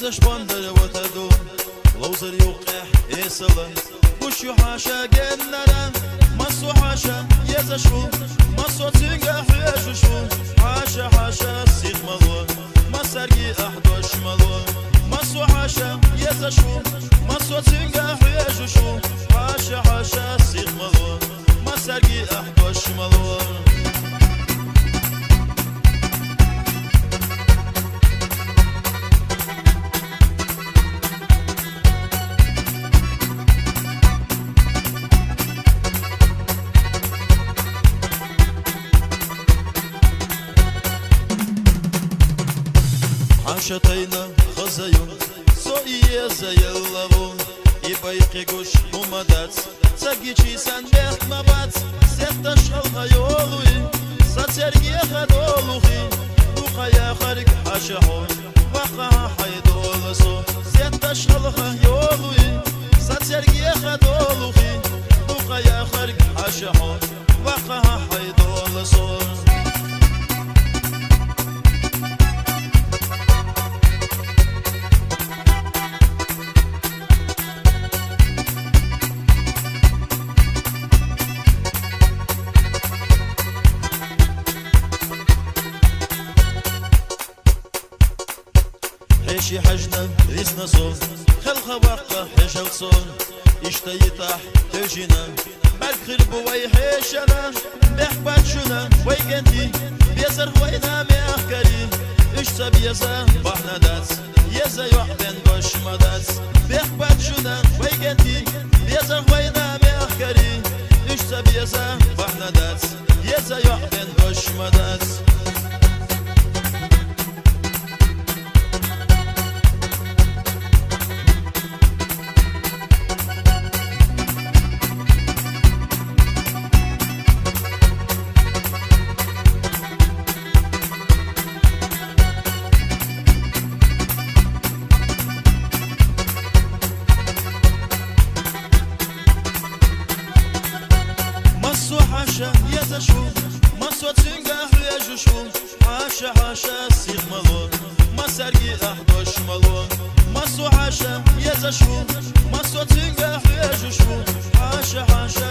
يزش بندر وتدو لوزر يوقع يسلا وشو حاشا جننا مسو حاشا يزشو مسو تنجح يجشو حاشا حاشا سيغ ملو ما سرقي أحدوش ملو مسو حاشا يزشو مسو تنجح يجشو حاشا حاشا سيغ ملو ما سرقي أحدوش ملو حاشتينا خزيون سوئي زيللو يبايقي قوش ومدات ساقيشي سان بيخ مبات سيتش الغيولوي ساترقي خدولوخي وقايا خارق حاشحون وقاها حيدولسو سيتش الغيولوي ساترقي خدولوخي وقايا خارق حاشحون وقاها حيدولسو حيشي حجنا ريسنا صون خلقها وقا حيشا وصون يشتيطح تجينا بالك خربو ويحيشنا بيحبات شنا ويقنتي بيزر وينا ميأخكري اشتا بيزا بحنا دات يزا يوحدين باش مدات بيحبات شنا ويقنتي بيزر وينا ميأخكري اشتا بيزا بحنا دات يزا يوحدين باش مدات حاشا يزشو مسو تنجح يجشو حاشا حاشا سيغ ملو ما سرقي أحدوش ملو مسو حاشا يزشو مسو تنجح يجشو حاشا حاشا